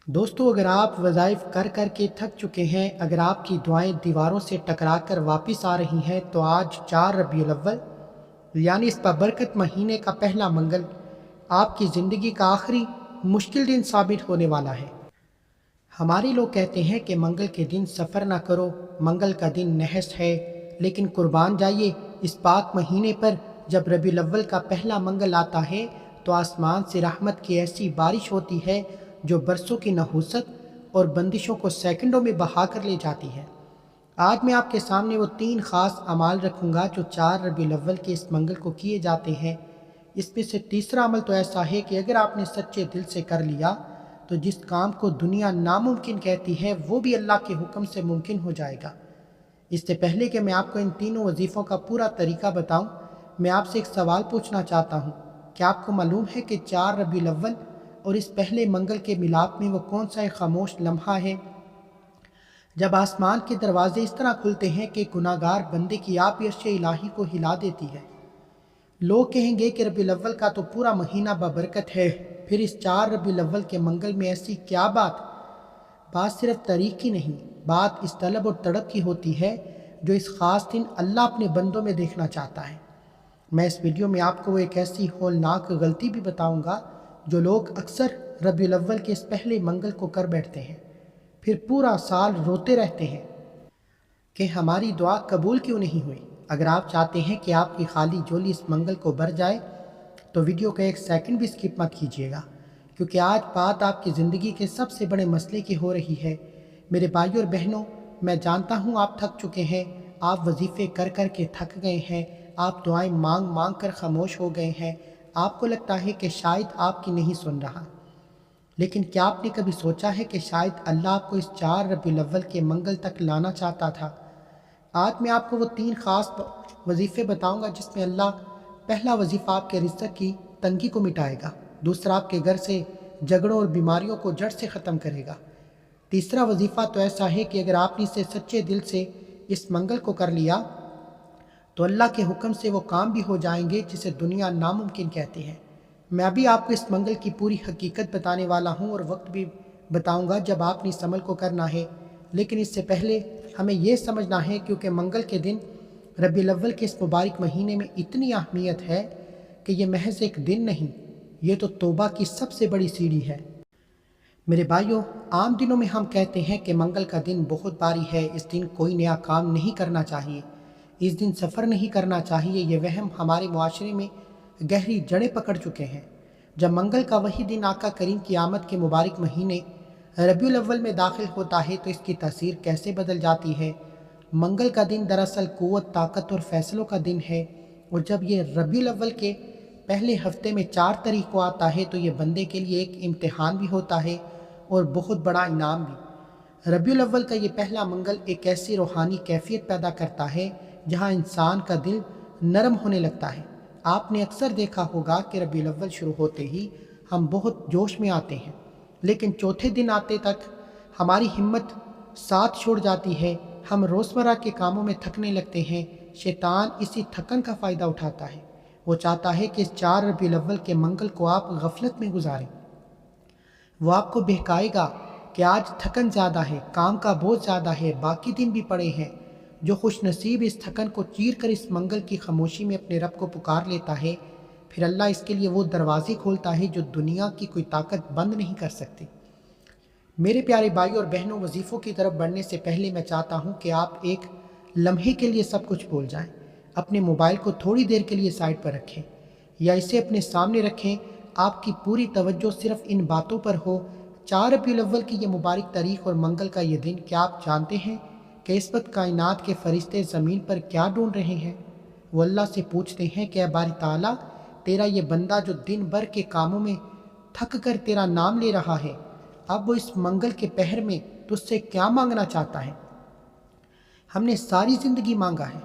دوستو، اگر آپ وظائف کر کر کے تھک چکے ہیں، اگر آپ کی دعائیں دیواروں سے ٹکرا کر واپس آ رہی ہیں، تو آج 4 ربیع الاول یعنی اس بابرکت مہینے کا پہلا منگل آپ کی زندگی کا آخری مشکل دن ثابت ہونے والا ہے۔ ہمارے لوگ کہتے ہیں کہ منگل کے دن سفر نہ کرو، منگل کا دن نحس ہے، لیکن قربان جائیے، اس پاک مہینے پر جب ربیع الاول کا پہلا منگل آتا ہے تو آسمان سے رحمت کی ایسی بارش ہوتی ہے جو برسوں کی نحوست اور بندشوں کو سیکنڈوں میں بہا کر لے جاتی ہے۔ آج میں آپ کے سامنے وہ 3 خاص اعمال رکھوں گا جو 4 ربیع الاول کے اس منگل کو کیے جاتے ہیں۔ اس میں سے تیسرا عمل تو ایسا ہے کہ اگر آپ نے سچے دل سے کر لیا تو جس کام کو دنیا ناممکن کہتی ہے وہ بھی اللہ کے حکم سے ممکن ہو جائے گا۔ اس سے پہلے کہ میں آپ کو ان تینوں وظیفوں کا پورا طریقہ بتاؤں، میں آپ سے ایک سوال پوچھنا چاہتا ہوں۔ کیا آپ کو معلوم ہے کہ 4 ربیع الاول اور اس پہلے منگل کے ملاپ میں وہ کون سا ایک خاموش لمحہ ہے جب آسمان کے دروازے اس طرح کھلتے ہیں کہ گناہگار بندے کی آب عرش الہی کو ہلا دیتی ہے؟ لوگ کہیں گے کہ ربیع الاول کا تو پورا مہینہ بابرکت ہے، پھر اس 4 ربیع الاول کے منگل میں ایسی کیا بات صرف تاریخ کی نہیں، بات اس طلب اور تڑپ کی ہوتی ہے جو اس خاص دن اللہ اپنے بندوں میں دیکھنا چاہتا ہے۔ میں اس ویڈیو میں آپ کو ایک ایسی ہولناک غلطی بھی بتاؤں گا جو لوگ اکثر ربیع الاول کے اس پہلے منگل کو کر بیٹھتے ہیں، پھر پورا سال روتے رہتے ہیں کہ ہماری دعا قبول کیوں نہیں ہوئی۔ اگر آپ چاہتے ہیں کہ آپ کی خالی جولی اس منگل کو بھر جائے تو ویڈیو کا 1 سیکنڈ بھی سکپ مت کیجیے گا، کیونکہ آج بات آپ کی زندگی کے سب سے بڑے مسئلے کی ہو رہی ہے۔ میرے بھائیوں اور بہنوں، میں جانتا ہوں آپ تھک چکے ہیں، آپ وظیفے کر کر کے تھک گئے ہیں، آپ دعائیں مانگ مانگ کر خاموش ہو گئے ہیں، آپ کو لگتا ہے کہ شاید آپ کی نہیں سن رہا۔ لیکن کیا آپ نے کبھی سوچا ہے کہ شاید اللہ آپ کو اس 4 ربیع الاول کے منگل تک لانا چاہتا تھا؟ آج میں آپ کو وہ 3 خاص وظیفے بتاؤں گا جس میں اللہ پہلا وظیفہ آپ کے رزق کی تنگی کو مٹائے گا، دوسرا آپ کے گھر سے جھگڑوں اور بیماریوں کو جڑ سے ختم کرے گا، تیسرا وظیفہ تو ایسا ہے کہ اگر آپ نے اسے سچے دل سے اس منگل کو کر لیا تو اللہ کے حکم سے وہ کام بھی ہو جائیں گے جسے دنیا ناممکن کہتی ہے۔ میں ابھی آپ کو اس منگل کی پوری حقیقت بتانے والا ہوں اور وقت بھی بتاؤں گا جب آپ نے اس عمل کو کرنا ہے، لیکن اس سے پہلے ہمیں یہ سمجھنا ہے کیونکہ منگل کے دن ربیع الاول کے اس مبارک مہینے میں اتنی اہمیت ہے کہ یہ محض ایک دن نہیں، یہ تو توبہ کی سب سے بڑی سیڑھی ہے۔ میرے بھائیوں، عام دنوں میں ہم کہتے ہیں کہ منگل کا دن بہت بھاری ہے، اس دن کوئی نیا کام نہیں کرنا چاہیے، اس دن سفر نہیں کرنا چاہیے۔ یہ وہم ہمارے معاشرے میں گہری جڑیں پکڑ چکے ہیں۔ جب منگل کا وہی دن آقا کریم کی آمد کے مبارک مہینے ربیع الاول میں داخل ہوتا ہے تو اس کی تاثیر کیسے بدل جاتی ہے۔ منگل کا دن دراصل قوت، طاقت اور فیصلوں کا دن ہے، اور جب یہ ربیع الاول کے پہلے ہفتے میں 4 تاریخ کو آتا ہے تو یہ بندے کے لیے ایک امتحان بھی ہوتا ہے اور بہت بڑا انعام بھی۔ ربیع الاول کا یہ پہلا منگل ایک ایسی روحانی کیفیت پیدا کرتا ہے جہاں انسان کا دل نرم ہونے لگتا ہے۔ آپ نے اکثر دیکھا ہوگا کہ ربیع الاول شروع ہوتے ہی ہم بہت جوش میں آتے ہیں، لیکن چوتھے دن آتے تک ہماری ہمت ساتھ چھوڑ جاتی ہے، ہم روزمرہ کے کاموں میں تھکنے لگتے ہیں۔ شیطان اسی تھکن کا فائدہ اٹھاتا ہے، وہ چاہتا ہے کہ اس 4 ربیع الاول کے منگل کو آپ غفلت میں گزاریں۔ وہ آپ کو بہکائے گا کہ آج تھکن زیادہ ہے، کام کا بوجھ زیادہ ہے، باقی دن بھی پڑے ہیں۔ جو خوش نصیب اس تھکن کو چیر کر اس منگل کی خاموشی میں اپنے رب کو پکار لیتا ہے، پھر اللہ اس کے لیے وہ دروازے کھولتا ہے جو دنیا کی کوئی طاقت بند نہیں کر سکتی۔ میرے پیارے بھائیوں اور بہنوں، وظیفوں کی طرف بڑھنے سے پہلے میں چاہتا ہوں کہ آپ ایک لمحے کے لیے سب کچھ بھول جائیں، اپنے موبائل کو تھوڑی دیر کے لیے سائڈ پر رکھیں یا اسے اپنے سامنے رکھیں۔ آپ کی پوری توجہ صرف ان باتوں پر ہو، 4 ربیع الاول کی یہ مبارک تاریخ اور منگل کا یہ دن۔ کیا آپ جانتے ہیں کہ اس وقت کائنات کے فرشتے زمین پر کیا ڈھونڈ رہے ہیں؟ وہ اللہ سے پوچھتے ہیں کہ اے باری تعالیٰ، تیرا یہ بندہ جو دن بھر کے کاموں میں تھک کر تیرا نام لے رہا ہے، اب وہ اس منگل کے پہر میں تجھ سے کیا مانگنا چاہتا ہے؟ ہم نے ساری زندگی مانگا ہے،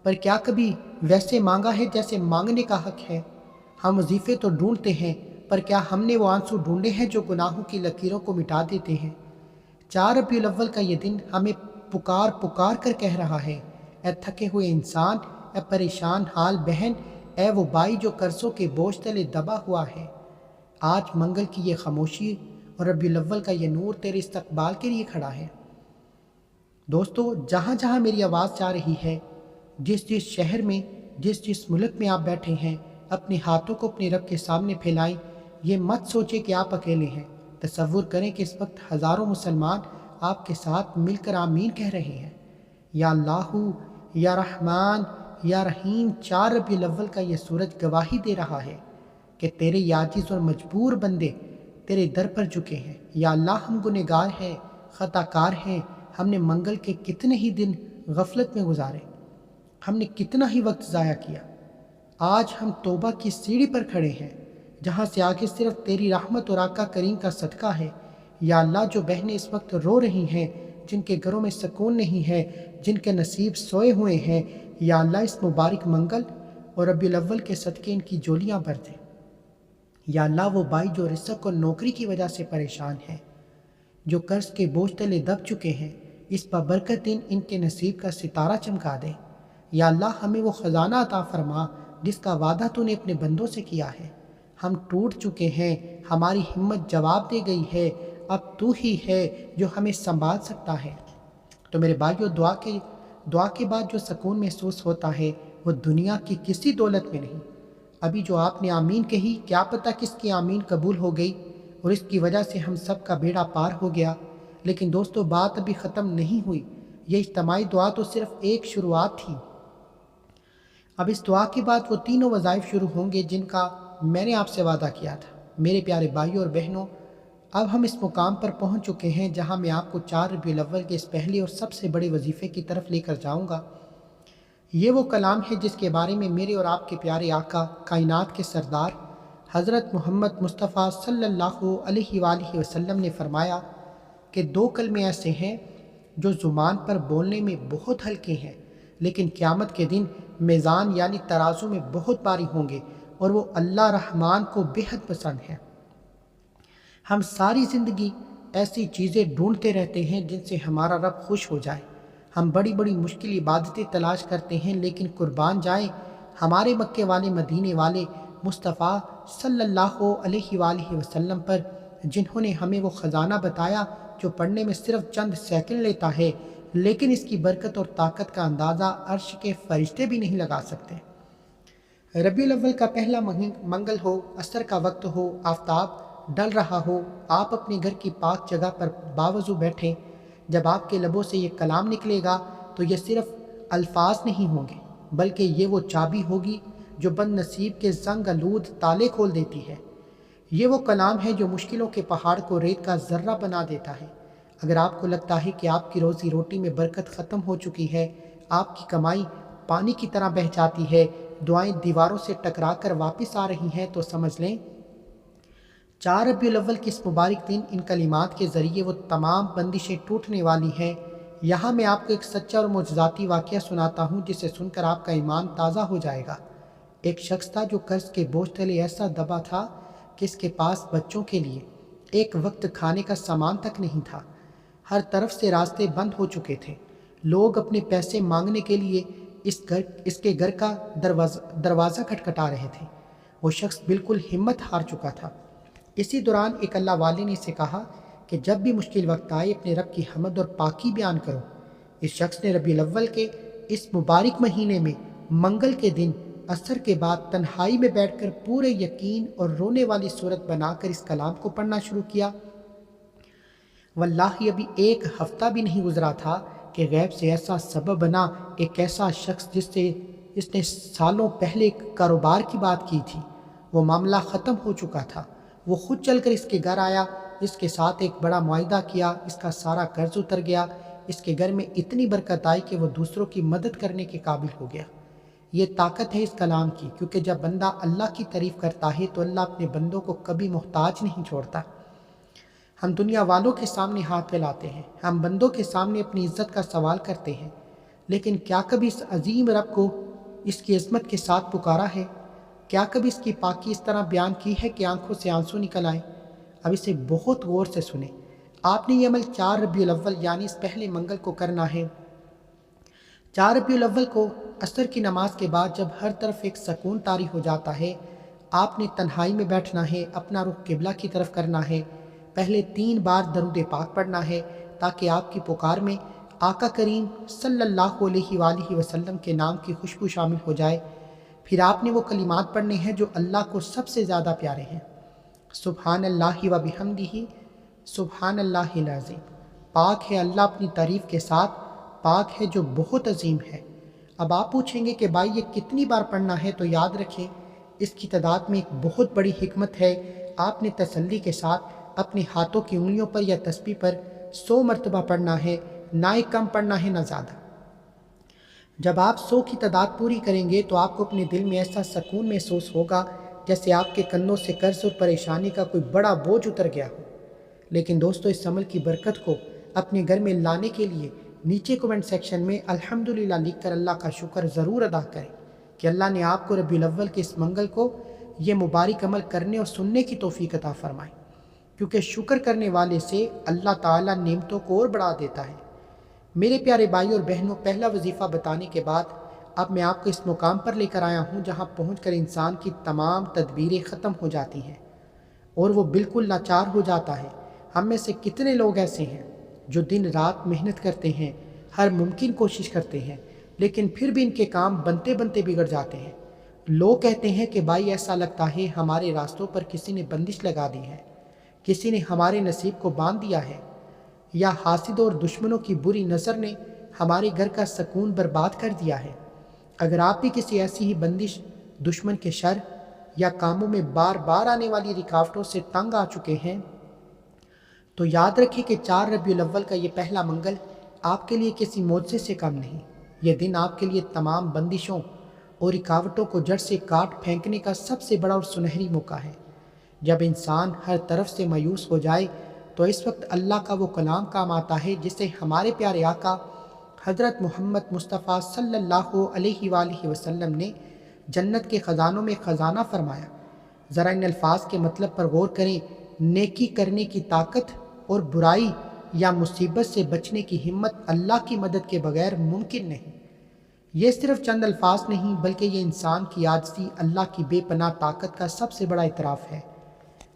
پر کیا کبھی ویسے مانگا ہے جیسے مانگنے کا حق ہے؟ ہم وظیفے تو ڈھونڈتے ہیں، پر کیا ہم نے وہ آنسو ڈھونڈے ہیں جو گناہوں کی لکیروں کو مٹا دیتے ہیں؟ 4 ربیع الاول کا یہ دن ہمیں پکار پکار کر کہہ رہا ہے، اے تھکے ہوئے انسان، اے پریشان حال بہن، اے وہ بھائی جو قرضوں کے بوجھ تلے دبا ہوا ہے۔ آج منگل کی یہ خاموشی اور ربیع الاول کا یہ نور تیرے استقبال کے لیے کھڑا ہے۔ دوستو، جہاں جہاں میری آواز جا رہی ہے، جس جس شہر میں، جس جس ملک میں آپ بیٹھے ہیں، اپنے ہاتھوں کو اپنے رب کے سامنے پھیلائیں۔ یہ مت سوچیں کہ آپ اکیلے ہیں، تصور کریں کہ اس وقت ہزاروں مسلمان آپ کے ساتھ مل کر آمین کہہ رہے ہیں۔ یا اللہ، یا رحمان، یا رحیم، 4 ربیع الاول کا یہ سورج گواہی دے رہا ہے کہ تیرے عاجز اور مجبور بندے تیرے در پر جھکے ہیں۔ یا اللہ، ہم گنہگار ہیں، خطا کار ہیں، ہم نے منگل کے کتنے ہی دن غفلت میں گزارے، ہم نے کتنا ہی وقت ضائع کیا۔ آج ہم توبہ کی سیڑھی پر کھڑے ہیں، جہاں سے آگے صرف تیری رحمت اور آقا کریم کا صدقہ ہے۔ یا اللہ، جو بہنیں اس وقت رو رہی ہیں، جن کے گھروں میں سکون نہیں ہے، جن کے نصیب سوئے ہوئے ہیں، یا اللہ اس مبارک منگل اور ربیع الاول کے صدقے ان کی جولیاں بھر دے۔ یا اللہ، وہ بھائی جو رزق اور نوکری کی وجہ سے پریشان ہیں، جو قرض کے بوجھ تلے دب چکے ہیں، اس پر برکت دن ان کے نصیب کا ستارہ چمکا دے۔ یا اللہ، ہمیں وہ خزانہ عطا فرما جس کا وعدہ تو نے اپنے بندوں سے کیا ہے۔ ہم ٹوٹ چکے ہیں، ہماری ہمت جواب دے گئی ہے، اب تو ہی ہے جو ہمیں سنبھال سکتا ہے۔ تو میرے بھائیو، دعا کے بعد جو سکون محسوس ہوتا ہے وہ دنیا کی کسی دولت میں نہیں۔ ابھی جو آپ نے آمین کہی، کیا پتہ کس کی آمین قبول ہو گئی اور اس کی وجہ سے ہم سب کا بیڑا پار ہو گیا۔ لیکن دوستو، بات ابھی ختم نہیں ہوئی، یہ اجتماعی دعا تو صرف ایک شروعات تھی۔ اب اس دعا کے بعد وہ تینوں وظائف شروع ہوں گے جن کا میں نے آپ سے وعدہ کیا تھا۔ میرے پیارے بھائیوں اور بہنوں، اب ہم اس مقام پر پہنچ چکے ہیں جہاں میں آپ کو 4 ربیع الاول کے اس پہلے اور سب سے بڑے وظیفے کی طرف لے کر جاؤں گا۔ یہ وہ کلام ہے جس کے بارے میں میرے اور آپ کے پیارے آقا، کائنات کے سردار حضرت محمد مصطفیٰ صلی اللہ علیہ وآلہ وسلم نے فرمایا کہ 2 کلمے ایسے ہیں جو زبان پر بولنے میں بہت ہلکے ہیں، لیکن قیامت کے دن میزان یعنی ترازو میں بہت بھاری ہوں گے، اور وہ اللہ رحمان کو بے حد پسند ہے۔ ہم ساری زندگی ایسی چیزیں ڈھونڈتے رہتے ہیں جن سے ہمارا رب خوش ہو جائے۔ ہم بڑی بڑی مشکل عبادتیں تلاش کرتے ہیں، لیکن قربان جائیں ہمارے مکے والے، مدینے والے مصطفیٰ صلی اللہ علیہ وآلہ وسلم پر، جنہوں نے ہمیں وہ خزانہ بتایا جو پڑھنے میں صرف چند سیکنڈ لیتا ہے، لیکن اس کی برکت اور طاقت کا اندازہ عرش کے فرشتے بھی نہیں لگا سکتے۔ ربیع الاول کا پہلا منگل ہو، عصر کا وقت ہو، آفتاب ڈل رہا ہو، آپ اپنے گھر کی پاک جگہ پر باوضو بیٹھیں، جب آپ کے لبوں سے یہ کلام نکلے گا تو یہ صرف الفاظ نہیں ہوں گے، بلکہ یہ وہ چابی ہوگی جو بد نصیب کے زنگ آلود تالے کھول دیتی ہے۔ یہ وہ کلام ہے جو مشکلوں کے پہاڑ کو ریت کا ذرہ بنا دیتا ہے۔ اگر آپ کو لگتا ہے کہ آپ کی روزی روٹی میں برکت ختم ہو چکی ہے، آپ کی کمائی پانی کی طرح بہہ جاتی ہے، دعائیں دیواروں سے ٹکرا کر واپس آ رہی ہیں، تو سمجھ لیں 4 ربیع الاول کے اس مبارک دن ان کلمات کے ذریعے وہ تمام بندشیں ٹوٹنے والی ہیں۔ یہاں میں آپ کو ایک سچا اور معجزاتی واقعہ سناتا ہوں جسے سن کر آپ کا ایمان تازہ ہو جائے گا۔ ایک شخص تھا جو قرض کے بوجھ تلے ایسا دبا تھا کہ اس کے پاس بچوں کے لیے ایک وقت کھانے کا سامان تک نہیں تھا۔ ہر طرف سے راستے بند ہو چکے تھے، لوگ اپنے پیسے مانگنے کے لیے اس کے گھر کا دروازہ کھٹکھٹا رہے تھے۔ وہ شخص بالکل ہمت ہار چکا تھا۔ اسی دوران ایک اللہ والے نے اسے کہا کہ جب بھی مشکل وقت آئے اپنے رب کی حمد اور پاکی بیان کرو۔ اس شخص نے ربیع الاول کے اس مبارک مہینے میں منگل کے دن عصر کے بعد تنہائی میں بیٹھ کر پورے یقین اور رونے والی صورت بنا کر اس کلام کو پڑھنا شروع کیا۔ واللہ ابھی 1 ہفتہ بھی نہیں گزرا تھا کہ غیب سے ایسا سبب بنا، ایک ایسا شخص جس نے سالوں پہلے کاروبار کی بات کی تھی، وہ معاملہ ختم ہو چکا تھا۔ وہ خود چل کر اس کے گھر آیا، اس کے ساتھ ایک بڑا معاہدہ کیا، اس کا سارا قرض اتر گیا، اس کے گھر میں اتنی برکت آئی کہ وہ دوسروں کی مدد کرنے کے قابل ہو گیا۔ یہ طاقت ہے اس کلام کی، کیونکہ جب بندہ اللہ کی تعریف کرتا ہے تو اللہ اپنے بندوں کو کبھی محتاج نہیں چھوڑتا۔ ہم دنیا والوں کے سامنے ہاتھ پھیلاتے ہیں، ہم بندوں کے سامنے اپنی عزت کا سوال کرتے ہیں، لیکن کیا کبھی اس عظیم رب کو اس کی عظمت کے ساتھ پکارا ہے؟ کیا کبھی اس کی پاکی اس طرح بیان کی ہے کہ آنکھوں سے آنسو نکل آئیں؟ اب اسے بہت غور سے سنیں۔ آپ نے یہ عمل 4 ربیع الاول یعنی اس پہلے منگل کو کرنا ہے۔ 4 ربیع الاول کو عصر کی نماز کے بعد جب ہر طرف ایک سکون طاری ہو جاتا ہے، آپ نے تنہائی میں بیٹھنا ہے، اپنا رخ قبلہ کی طرف کرنا ہے، پہلے 3 بار درود پاک پڑھنا ہے تاکہ آپ کی پکار میں آقا کریم صلی اللہ علیہ وآلہ وسلم کے نام کی خوشبو شامل ہو جائے۔ پھر آپ نے وہ کلمات پڑھنے ہیں جو اللہ کو سب سے زیادہ پیارے ہیں، سبحان اللہ و بحمدہ، سبحان اللہ العظیم۔ پاک ہے اللہ اپنی تعریف کے ساتھ، پاک ہے جو بہت عظیم ہے۔ اب آپ پوچھیں گے کہ بھائی یہ کتنی بار پڑھنا ہے، تو یاد رکھیں اس کی تعداد میں ایک بہت بڑی حکمت ہے۔ آپ نے تسلی کے ساتھ اپنے ہاتھوں کی انگلیوں پر یا تسبیح پر 100 مرتبہ پڑھنا ہے، نہ ہی کم پڑھنا ہے نہ زیادہ۔ جب آپ 100 کی تعداد پوری کریں گے تو آپ کو اپنے دل میں ایسا سکون محسوس ہوگا جیسے آپ کے کندھوں سے قرض اور پریشانی کا کوئی بڑا بوجھ اتر گیا ہو۔ لیکن دوستو، اس عمل کی برکت کو اپنے گھر میں لانے کے لیے نیچے کومنٹ سیکشن میں الحمدللہ لکھ کر اللہ کا شکر ضرور ادا کریں کہ اللہ نے آپ کو ربیع الاول کے اس منگل کو یہ مبارک عمل کرنے اور سننے کی توفیق عطا فرمائے، کیونکہ شکر کرنے والے سے اللہ تعالیٰ نعمتوں کو اور بڑھا دیتا ہے۔ میرے پیارے بھائی اور بہنوں، پہلا وظیفہ بتانے کے بعد اب میں آپ کو اس مقام پر لے کر آیا ہوں جہاں پہنچ کر انسان کی تمام تدبیریں ختم ہو جاتی ہیں اور وہ بالکل لاچار ہو جاتا ہے۔ ہم میں سے کتنے لوگ ایسے ہیں جو دن رات محنت کرتے ہیں، ہر ممکن کوشش کرتے ہیں، لیکن پھر بھی ان کے کام بنتے بنتے بگڑ جاتے ہیں۔ لوگ کہتے ہیں کہ بھائی ایسا لگتا ہے ہمارے راستوں پر کسی نے بندش لگا دی ہے، کسی نے ہمارے نصیب کو باندھ دیا ہے، یا حاسدوں اور دشمنوں کی بری نظر نے ہمارے گھر کا سکون برباد کر دیا ہے۔ اگر آپ بھی کسی ایسی ہی بندش، دشمن کے شر یا کاموں میں بار بار آنے والی رکاوٹوں سے تنگ آ چکے ہیں تو یاد رکھیں کہ 4 ربیع الاول کا یہ پہلا منگل آپ کے لیے کسی معجزے سے کم نہیں۔ یہ دن آپ کے لیے تمام بندشوں اور رکاوٹوں کو جڑ سے کاٹ پھینکنے کا سب سے بڑا اور سنہری موقع ہے۔ جب انسان ہر طرف سے مایوس ہو جائے تو اس وقت اللہ کا وہ کلام کام آتا ہے جسے ہمارے پیارے آقا حضرت محمد مصطفیٰ صلی اللہ علیہ وآلہ وسلم نے جنت کے خزانوں میں خزانہ فرمایا۔ ذرا ان الفاظ کے مطلب پر غور کریں۔ نیکی کرنے کی طاقت اور برائی یا مصیبت سے بچنے کی ہمت اللہ کی مدد کے بغیر ممکن نہیں۔ یہ صرف چند الفاظ نہیں بلکہ یہ انسان کی عاجزی اللہ کی بے پناہ طاقت کا سب سے بڑا اعتراف ہے۔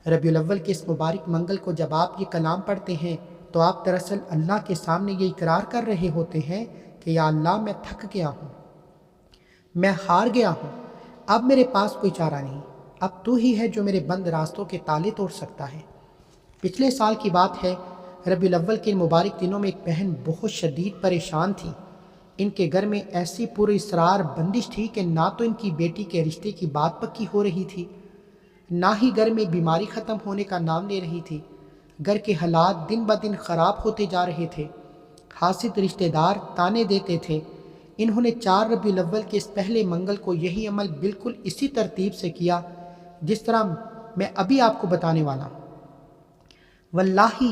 ربیع الاول کے اس مبارک منگل کو جب آپ یہ کلام پڑھتے ہیں تو آپ دراصل اللہ کے سامنے یہ اقرار کر رہے ہوتے ہیں کہ یا اللہ، میں تھک گیا ہوں، میں ہار گیا ہوں، اب میرے پاس کوئی چارہ نہیں، اب تو ہی ہے جو میرے بند راستوں کے تالے توڑ سکتا ہے۔ پچھلے سال کی بات ہے، ربیع الاول کے مبارک دنوں میں ایک بہن بہت شدید پریشان تھی۔ ان کے گھر میں ایسی پر اسرار بندش تھی کہ نہ تو ان کی بیٹی کے رشتے کی بات پکی ہو رہی تھی، نہ ہی گھر میں بیماری ختم ہونے کا نام لے رہی تھی۔ گھر کے حالات دن بدن خراب ہوتے جا رہے تھے، حاسد رشتہ دار تانے دیتے تھے۔ انہوں نے 4 ربیع الاول کے اس پہلے منگل کو یہی عمل بالکل اسی ترتیب سے کیا جس طرح میں ابھی آپ کو بتانے والا ہوں۔ واللہ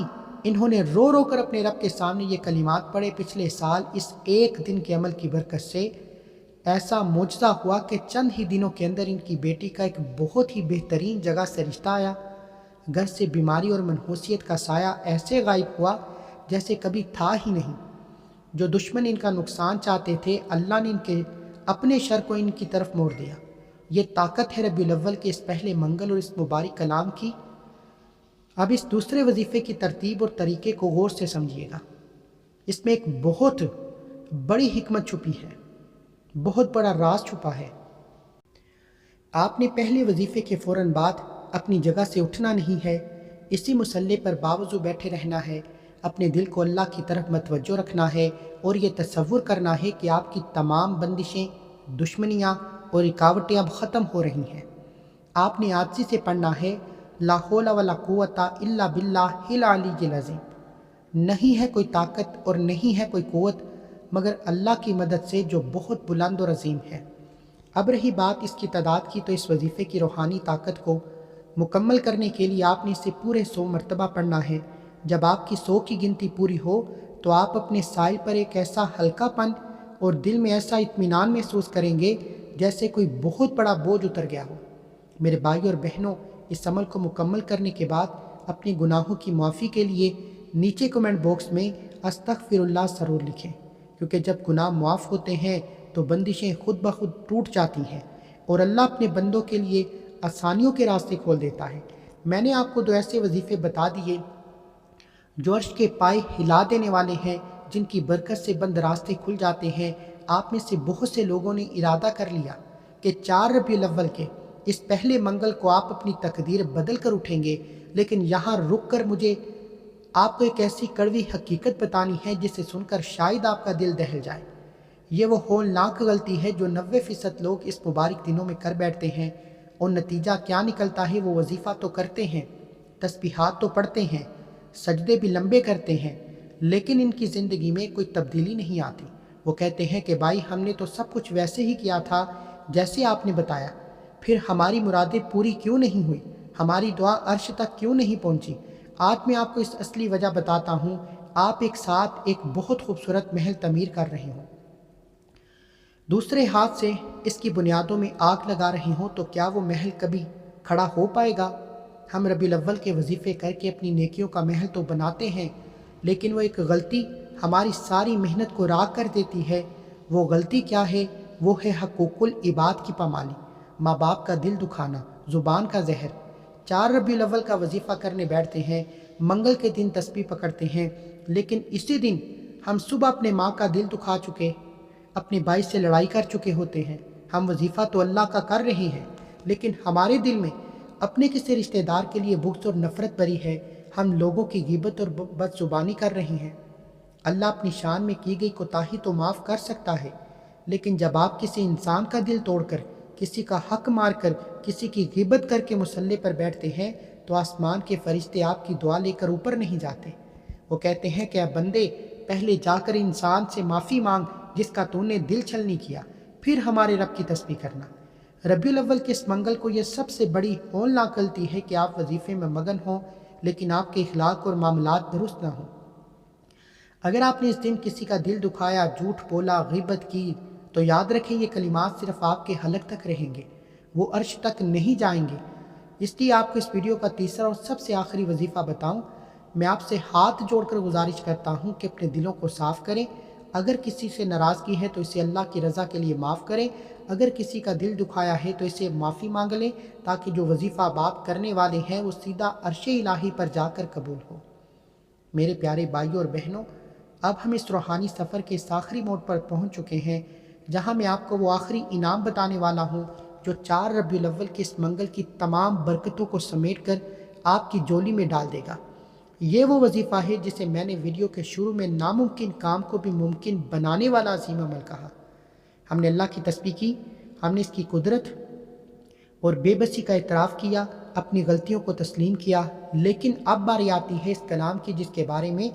انہوں نے رو رو کر اپنے رب کے سامنے یہ کلمات پڑھے۔ پچھلے سال اس ایک دن کے عمل کی برکت سے ایسا معجزہ ہوا کہ چند ہی دنوں کے اندر ان کی بیٹی کا ایک بہت ہی بہترین جگہ سے رشتہ آیا۔ گھر سے بیماری اور منحوسیت کا سایہ ایسے غائب ہوا جیسے کبھی تھا ہی نہیں۔ جو دشمن ان کا نقصان چاہتے تھے، اللہ نے ان کے اپنے شر کو ان کی طرف موڑ دیا۔ یہ طاقت ہے ربیع الاول کے اس پہلے منگل اور اس مبارک کلام کی۔ اب اس دوسرے وظیفے کی ترتیب اور طریقے کو غور سے سمجھیے گا۔ اس میں ایک بہت بڑی حکمت چھپی ہے، بہت بڑا راز چھپا ہے۔ آپ نے پہلے وظیفے کے فوراً بعد اپنی جگہ سے اٹھنا نہیں ہے، اسی مصلے پر باوضو بیٹھے رہنا ہے، اپنے دل کو اللہ کی طرف متوجہ رکھنا ہے اور یہ تصور کرنا ہے کہ آپ کی تمام بندشیں، دشمنیاں اور رکاوٹیں اب ختم ہو رہی ہیں۔ آپ نے عاجزی سے پڑھنا ہے، لا حول ولا قوت الا باللہ العلی العظیم۔ نہیں ہے کوئی طاقت اور نہیں ہے کوئی قوت مگر اللہ کی مدد سے جو بہت بلند اور عظیم ہے۔ اب رہی بات اس کی تعداد کی، تو اس وظیفے کی روحانی طاقت کو مکمل کرنے کے لیے آپ نے اسے پورے 100 مرتبہ پڑھنا ہے۔ جب آپ کی 100 کی گنتی پوری ہو تو آپ اپنے سائل پر ایک ایسا ہلکا پن اور دل میں ایسا اطمینان محسوس کریں گے جیسے کوئی بہت بڑا بوجھ اتر گیا ہو۔ میرے بھائی اور بہنوں، اس عمل کو مکمل کرنے کے بعد اپنے گناہوں کی معافی کے لیے نیچے کمنٹ باکس میں استغفر اللہ ضرور لکھیں، کیونکہ جب گناہ معاف ہوتے ہیں تو بندشیں خود بخود ٹوٹ جاتی ہیں اور اللہ اپنے بندوں کے لیے آسانیوں کے راستے کھول دیتا ہے۔ میں نے آپ کو 2 ایسے وظیفے بتا دیے جو عرش کے پائے ہلا دینے والے ہیں، جن کی برکت سے بند راستے کھل جاتے ہیں۔ آپ میں سے بہت سے لوگوں نے ارادہ کر لیا کہ 4 ربیع الاول کے اس پہلے منگل کو آپ اپنی تقدیر بدل کر اٹھیں گے، لیکن یہاں رک کر مجھے آپ کو ایک ایسی کڑوی حقیقت بتانی ہے جسے سن کر شاید آپ کا دل دہل جائے۔ یہ وہ ہولناک غلطی ہے جو 90% لوگ اس مبارک دنوں میں کر بیٹھتے ہیں، اور نتیجہ کیا نکلتا ہے؟ وہ وظیفہ تو کرتے ہیں، تسبیحات تو پڑھتے ہیں، سجدے بھی لمبے کرتے ہیں، لیکن ان کی زندگی میں کوئی تبدیلی نہیں آتی۔ وہ کہتے ہیں کہ بھائی ہم نے تو سب کچھ ویسے ہی کیا تھا جیسے آپ نے بتایا، پھر ہماری مرادیں پوری کیوں نہیں ہوئی؟ ہماری دعا عرش تک کیوں نہیں پہنچی؟ آج میں آپ کو اس اصلی وجہ بتاتا ہوں۔ آپ ایک ساتھ ایک بہت خوبصورت محل تعمیر کر رہے ہوں، دوسرے ہاتھ سے اس کی بنیادوں میں آگ لگا رہے ہوں، تو کیا وہ محل کبھی کھڑا ہو پائے گا؟ ہم ربیع الاول کے وظیفے کر کے اپنی نیکیوں کا محل تو بناتے ہیں، لیکن وہ ایک غلطی ہماری ساری محنت کو راغ کر دیتی ہے۔ وہ غلطی کیا ہے؟ وہ ہے حقوق العباد کی پامالی، ماں باپ کا دل دکھانا، زبان کا زہر۔ 4 ربیع الاول کا وظیفہ کرنے بیٹھتے ہیں، منگل کے دن تسبیح پکڑتے ہیں، لیکن اسی دن ہم صبح اپنے ماں کا دل دکھا چکے، اپنے بھائی سے لڑائی کر چکے ہوتے ہیں۔ ہم وظیفہ تو اللہ کا کر رہے ہیں، لیکن ہمارے دل میں اپنے کسی رشتہ دار کے لیے بغض اور نفرت بری ہے۔ ہم لوگوں کی غیبت اور بد زبانی کر رہے ہیں۔ اللہ اپنی شان میں کی گئی کوتاہی تو معاف کر سکتا ہے، لیکن جب آپ کسی انسان کا دل توڑ کر، کسی کا حق مار کر، کسی کی غیبت کر کے مصلی پر بیٹھتے ہیں، تو آسمان کے فرشتے آپ کی دعا لے کر اوپر نہیں جاتے۔ وہ کہتے ہیں کہ اے بندے، پہلے جا کر انسان سے معافی مانگ جس کا تو نے دل چھلنی کیا، پھر ہمارے رب کی تسبیح کرنا۔ ربیع الاول کے اس منگل کو یہ سب سے بڑی ہولناک غلطی ہے کہ آپ وظیفے میں مگن ہوں، لیکن آپ کے اخلاق اور معاملات درست نہ ہوں۔ اگر آپ نے اس دن کسی کا دل دکھایا، جھوٹ بولا، غیبت کی، تو یاد رکھیں یہ کلمات صرف آپ کے حلق تک رہیں گے، وہ عرش تک نہیں جائیں گے۔ اس لیے آپ کو اس ویڈیو کا تیسرا اور سب سے آخری وظیفہ بتاؤں، میں آپ سے ہاتھ جوڑ کر گزارش کرتا ہوں کہ اپنے دلوں کو صاف کریں۔ اگر کسی سے ناراضگی ہے تو اسے اللہ کی رضا کے لیے معاف کریں، اگر کسی کا دل دکھایا ہے تو اسے معافی مانگ لیں، تاکہ جو وظیفہ آپ کرنے والے ہیں وہ سیدھا عرش الہی پر جا کر قبول ہو۔ میرے پیارے بھائیوں اور بہنوں، اب ہم اس روحانی سفر کے اس آخری موڑ پر پہنچ چکے ہیں، جہاں میں آپ کو وہ آخری انعام بتانے والا ہوں جو 4 ربیع الاول کے اس منگل کی تمام برکتوں کو سمیٹ کر آپ کی جولی میں ڈال دے گا۔ یہ وہ وظیفہ ہے جسے میں نے ویڈیو کے شروع میں ناممکن کام کو بھی ممکن بنانے والا عظیم عمل کہا۔ ہم نے اللہ کی تسبیح کی، ہم نے اس کی قدرت اور بے بسی کا اعتراف کیا، اپنی غلطیوں کو تسلیم کیا، لیکن اب باری آتی ہے اس کلام کی جس کے بارے میں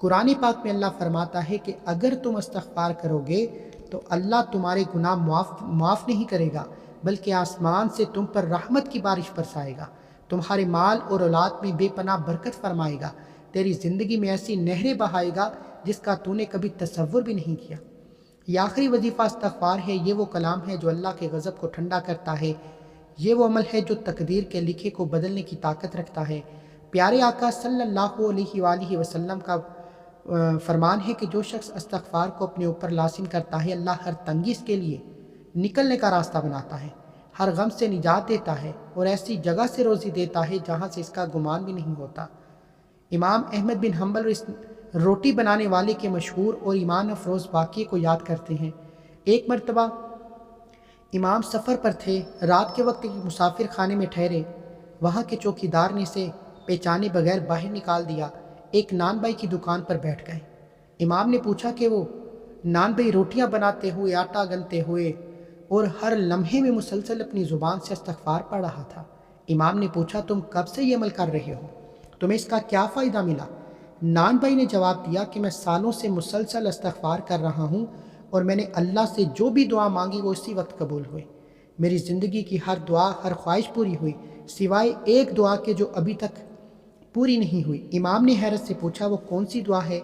قرآن پاک میں اللہ فرماتا ہے کہ اگر تم استغفار کرو گے تو اللہ تمہارے گناہ معاف نہیں کرے گا، بلکہ آسمان سے تم پر رحمت کی بارش برسائے گا، تمہارے مال اور اولاد میں بے پناہ برکت فرمائے گا، تیری زندگی میں ایسی نہریں بہائے گا جس کا تو نے کبھی تصور بھی نہیں کیا۔ یہ آخری وظیفہ استغفار ہے، یہ وہ کلام ہے جو اللہ کے غضب کو ٹھنڈا کرتا ہے، یہ وہ عمل ہے جو تقدیر کے لکھے کو بدلنے کی طاقت رکھتا ہے۔ پیارے آقا صلی اللہ علیہ وآلہ وسلم کا فرمان ہے کہ جو شخص استغفار کو اپنے اوپر لازم کرتا ہے، اللہ ہر تنگی اس کے لیے نکلنے کا راستہ بناتا ہے، ہر غم سے نجات دیتا ہے، اور ایسی جگہ سے روزی دیتا ہے جہاں سے اس کا گمان بھی نہیں ہوتا۔ امام احمد بن حنبل اور اس روٹی بنانے والے کے مشہور اور ایمان افروز واقعے کو یاد کرتے ہیں۔ ایک مرتبہ امام سفر پر تھے، رات کے وقت ایک مسافر خانے میں ٹھہرے، وہاں کے چوکیدار نے اسے پہچانے بغیر باہر نکال دیا، ایک نان بائی کی دکان پر بیٹھ گئے۔ امام نے پوچھا کہ وہ نان بائی روٹیاں بناتے ہوئے، آٹا گنتے ہوئے اور ہر لمحے میں مسلسل اپنی زبان سے استغفار پڑھ رہا تھا۔ امام نے پوچھا تم کب سے یہ عمل کر رہے ہو؟ تمہیں اس کا کیا فائدہ ملا؟ نان بھائی نے جواب دیا کہ میں سالوں سے مسلسل استغفار کر رہا ہوں، اور میں نے اللہ سے جو بھی دعا مانگی وہ اسی وقت قبول ہوئی۔ میری زندگی کی ہر دعا، ہر خواہش پوری ہوئی، سوائے ایک دعا کے جو ابھی تک پوری نہیں ہوئی۔ امام نے حیرت سے پوچھا وہ کون سی دعا ہے؟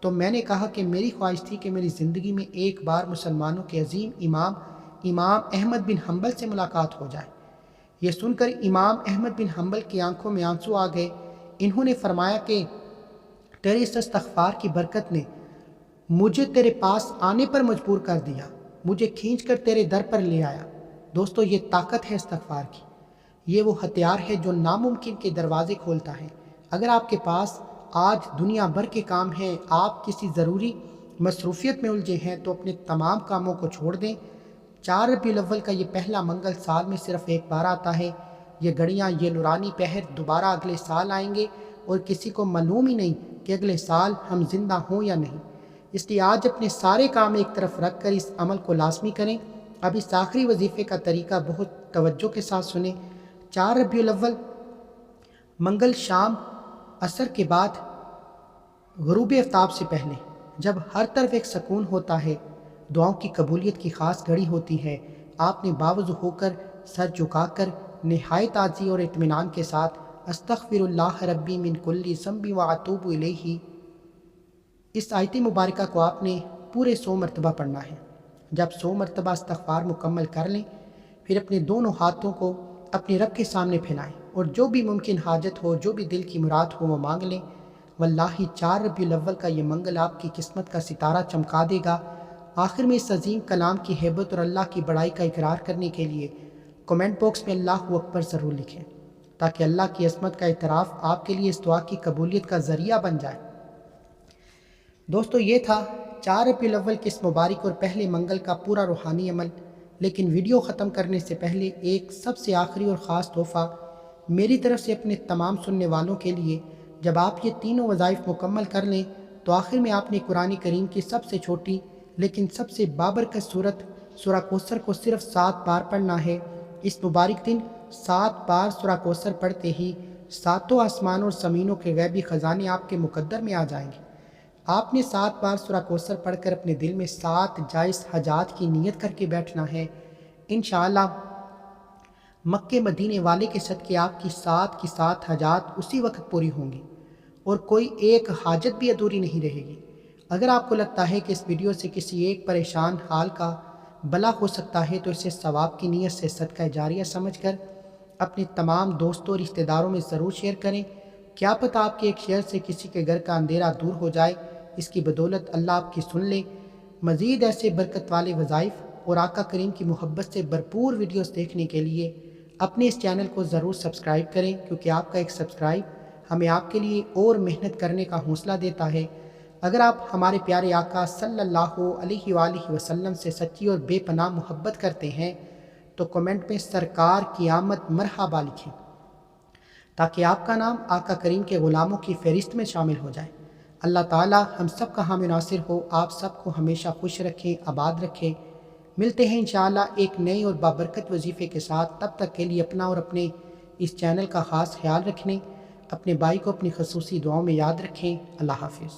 تو میں نے کہا کہ میری خواہش تھی کہ میری زندگی میں ایک بار مسلمانوں کے عظیم امام احمد بن حنبل سے ملاقات ہو جائے۔ یہ سن کر امام احمد بن حنبل کی آنکھوں میں آنسو آ گئے۔ انہوں نے فرمایا کہ تیرے اس استغفار کی برکت نے مجھے تیرے پاس آنے پر مجبور کر دیا، مجھے کھینچ کر تیرے در پر لے آیا۔ دوستو، یہ طاقت ہے استغفار کی، یہ وہ ہتھیار ہے جو ناممکن کے دروازے کھولتا ہے۔ اگر آپ کے پاس آج دنیا بھر کے کام ہیں، آپ کسی ضروری مصروفیت میں الجھے ہیں تو اپنے تمام کاموں کو چھوڑ دیں۔ 4 ربیع الاول کا یہ پہلا منگل سال میں صرف ایک بار آتا ہے۔ یہ گھڑیاں، یہ نورانی پہر دوبارہ اگلے سال آئیں گے اور کسی کو معلوم ہی نہیں کہ اگلے سال ہم زندہ ہوں یا نہیں۔ اس لیے آج اپنے سارے کام ایک طرف رکھ کر اس عمل کو لازمی کریں۔ اب اس آخری وظیفے کا طریقہ بہت توجہ کے ساتھ سنیں۔ 4 ربیع الاول منگل شام عصر کے بعد غروب آفتاب سے پہلے، جب ہر طرف ایک سکون ہوتا ہے، دعاؤں کی قبولیت کی خاص گھڑی ہوتی ہے، آپ نے باوضو ہو کر سر جھکا کر نہایت عاجزی اور اطمینان کے ساتھ استغفر اللہ ربی من کل ذنب واتوب الیہ، اس آیت مبارکہ کو آپ نے پورے 100 مرتبہ پڑھنا ہے۔ جب 100 مرتبہ استغفار مکمل کر لیں، پھر اپنے دونوں ہاتھوں کو اپنے رب کے سامنے پھیلائیں اور جو بھی ممکن حاجت ہو، جو بھی دل کی مراد ہو، وہ مانگ لیں۔ واللہ 4 ربیع الاول کا یہ منگل آپ کی قسمت کا ستارہ چمکا دے گا۔ آخر میں اس عظیم کلام کی ہیبت اور اللہ کی بڑائی کا اقرار کرنے کے لیے کمنٹ باکس میں اللہ اکبر ضرور لکھیں، تاکہ اللہ کی عظمت کا اعتراف آپ کے لیے اس دعا کی قبولیت کا ذریعہ بن جائے۔ دوستو، یہ تھا 4 ربیع الاول کے اس مبارک اور پہلے منگل کا پورا روحانی عمل۔ لیکن ویڈیو ختم کرنے سے پہلے ایک سب سے آخری اور خاص تحفہ میری طرف سے اپنے تمام سننے والوں کے لیے۔ جب آپ یہ تینوں وظائف مکمل کر لیں تو آخر میں آپ نے قرآن کریم کی سب سے چھوٹی لیکن سب سے بابرکت سورت سورہ کوثر کو صرف 7 بار پڑھنا ہے۔ اس مبارک دن 7 بار سورہ کوثر پڑھتے ہی 7 آسمانوں اور زمینوں کے غیبی خزانے آپ کے مقدر میں آ جائیں گے۔ آپ نے 7 بار سورہ کوثر پڑھ کر اپنے دل میں 7 جائز حاجات کی نیت کر کے بیٹھنا ہے۔ انشاءاللہ مکے مدینے والے کے صدقے آپ کی 7 کی 7 حاجات اسی وقت پوری ہوں گی اور کوئی ایک حاجت بھی ادھوری نہیں رہے گی۔ اگر آپ کو لگتا ہے کہ اس ویڈیو سے کسی ایک پریشان حال کا بھلا ہو سکتا ہے تو اسے ثواب کی نیت سے صدقہ جاریہ سمجھ کر اپنے تمام دوستوں اور رشتہ داروں میں ضرور شیئر کریں۔ کیا پتہ آپ کے ایک شیئر سے کسی کے گھر کا اندھیرا دور ہو جائے۔ اس کی بدولت اللہ آپ کی سن لے۔ مزید ایسے برکت والے وظائف اور آقا کریم کی محبت سے بھرپور ویڈیوز دیکھنے کے لیے اپنے اس چینل کو ضرور سبسکرائب کریں، کیونکہ آپ کا ایک سبسکرائب ہمیں آپ کے لیے اور محنت کرنے کا حوصلہ دیتا ہے۔ اگر آپ ہمارے پیارے آقا صلی اللہ علیہ وآلہ وسلم سے سچی اور بے پناہ محبت کرتے ہیں تو کمنٹ میں سرکار کی آمد مرحبا لکھیں، تاکہ آپ کا نام آقا کریم کے غلاموں کی فہرست میں شامل ہو جائے۔ اللہ تعالی ہم سب کا حامی ناصر ہو، آپ سب کو ہمیشہ خوش رکھیں، آباد رکھیں۔ ملتے ہیں انشاءاللہ ایک نئے اور بابرکت وظیفے کے ساتھ۔ تب تک کے لیے اپنا اور اپنے اس چینل کا خاص خیال رکھنے، اپنے بھائی کو اپنی خصوصی دعاؤں میں یاد رکھیں۔ اللہ حافظ۔